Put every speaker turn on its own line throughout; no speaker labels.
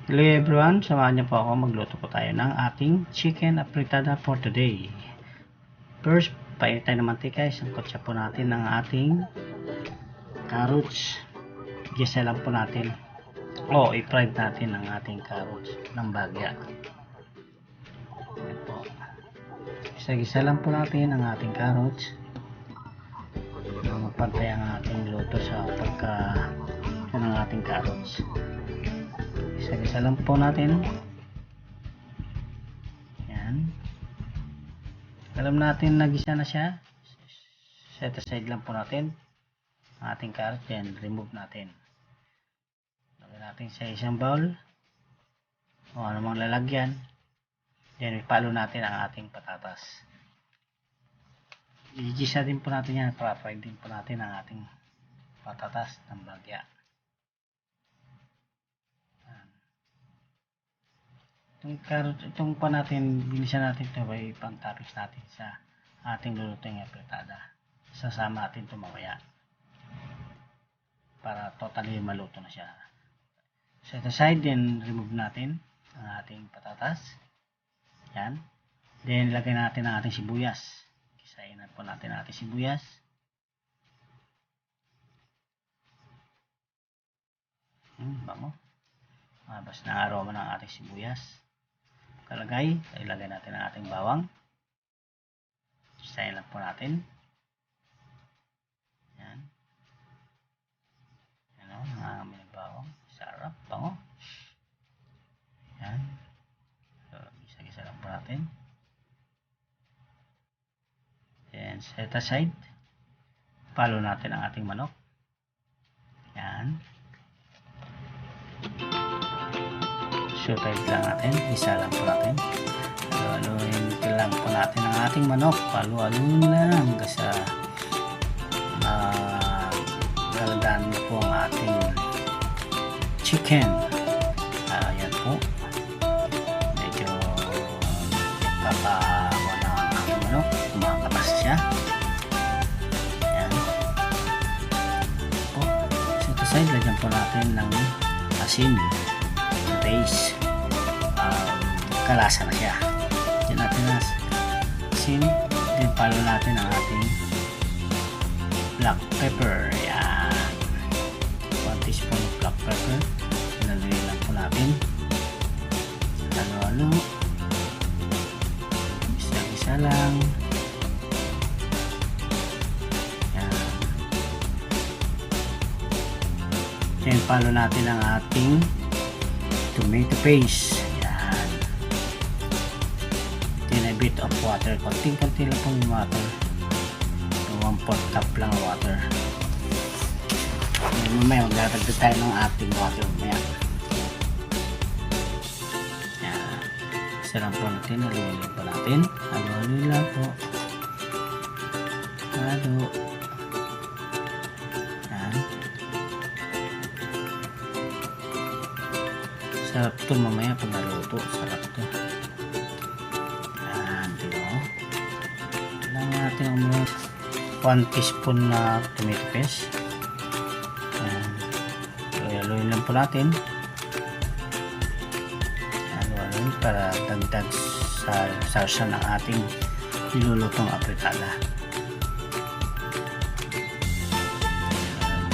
Hello everyone, samahan niyo po ako, magluto po tayo ng ating chicken apritada for today. First, painit tayo ng mantika, isang kutsa po natin ng ating carrots. Gisa lang po natin, i-fry natin ang ating carrots ng bagya. Ayan po. Gisa lang po natin ang ating carrots. Mapantay ang ating luto sa pagka ng ating carrots. Isa-isa lang po natin. Yan. Alam natin nagisa na siya. Set aside lang po natin ang ating carrot. Yan, remove natin. Lagyan natin sa isang bowl. O anumang lalagyan. Yan, ipalo natin ang ating patatas. Igisa din po natin yan. Para-fry din po natin ang ating patatas ng bagya. Itong pa natin, binisa natin ito by pang toppings natin sa ating lulutong apritada. Sasama natin ito mamaya para totally maluto na siya. Set aside, then remove natin ang ating patatas. Yan. Then ilagay natin ang ating sibuyas. Kisain na po natin ang ating sibuyas. Bango. Mabas na aroma ng ating sibuyas. Kalagay, ilagay natin ang ating bawang. Isayin lang po natin. Yan. Yan o, nangangamin ng bawang. Sarap, bango. Yan. So, gisa-gisa lang po natin. Then, set aside. Palo natin ang ating manok. Yan. Saute lang natin, isa lang po natin. Halo-haluin lang po natin ang ating manok. Halo-haluin lang hanggang sa lalagyan niyo po ang ating chicken. Ayan po. Medyo kakawa na ang ating manok. Kumakatas siya. Ayan. Po. So, ito side, lagyan po natin ng asin. Base. Kalasa na siya. Diyan natin na asin. Then palo natin ang ating black pepper. Yan. 1 teaspoon of black pepper. Nalagay lang po natin. Halo-halo. Isa-isa lang. Yan. Then palo natin ang ating tomato paste. Yan. Then a bit of water. Konting-konti lang pong water. 1/4 cup lang water. Mamaya magdadagdag tayo ng ating water mamaya. Yan. Isa lang po natin. Haluin lang po natin. Haluin lang po. Halo. Yan. Sarap ito mamaya pag naluto. Sarap ito. Yan. Diba? Kailangan natin umunod 1 teaspoon na tomato paste. Yan. Haluin lang po natin. Haluin para dagdag sa sarsa ng ating nilulutong apritada.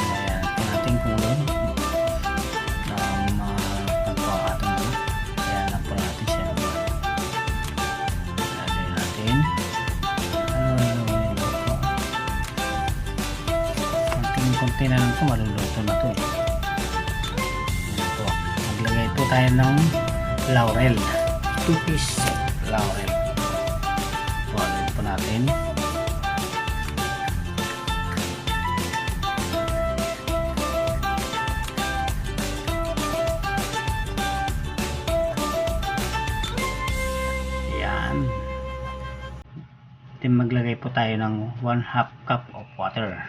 Ayan po natin kung konti na lang ito, maluluto na ito eh. Ito. Maglagay po tayo ng laurel. 2 pieces laurel. Laurel po natin. Yan. Then maglagay po tayo ng 1/2 cup of water.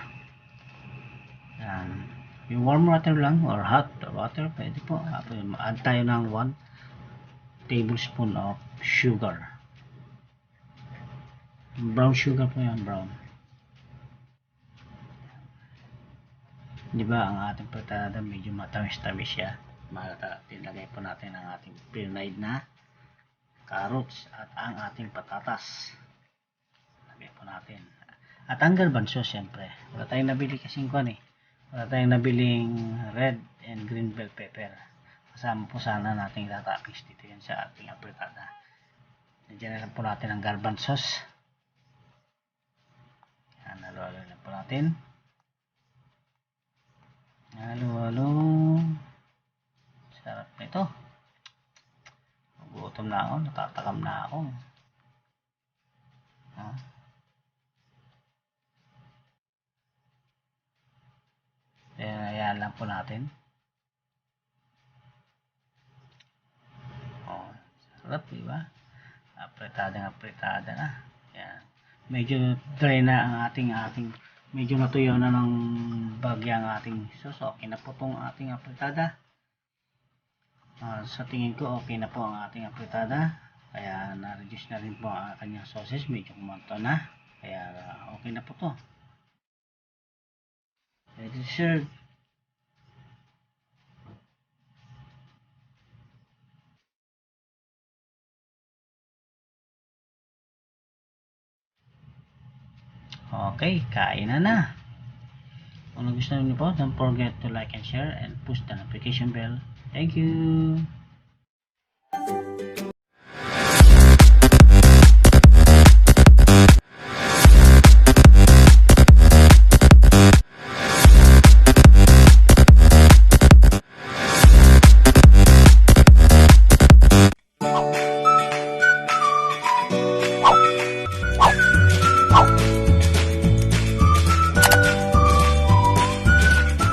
Yan. Yung warm water lang or hot water, pwede po. Add tayo ng 1 tablespoon of sugar. Brown sugar po yan, brown. Di ba ang ating patada medyo matamis-tamis siya. Tinagay po natin ang ating pinayed na carrots at ang ating patatas. Lagay po natin. At ang garbanzo, syempre. Wala tayong nabili kasing kuwan eh. Wala tayong nabiling red and green bell pepper. Kasama po sana nating tatapis dito yan sa ating apritada. Nandiyan na lang po natin ang garbanzos. Yan, halo-halo na po natin. Halo-halo. Sarap nito. Gutom na ako, natatakam na ako. Ayan lang po natin. Sarap, diba? Apritada na. Ayan. Medyo dry na ang ating medyo natuyo na ng bagya ang ating sauce. Okay na po itong ating apritada. Sa tingin ko okay na po ang ating apritada. Kaya na-reduce na rin po ang kanyang sauces. Medyo kumanto na. Kaya okay na po to. Ready to serve. Okay, kain na. Kung nagustuhan niyo po, don't forget to like and share and push the notification bell. Thank you.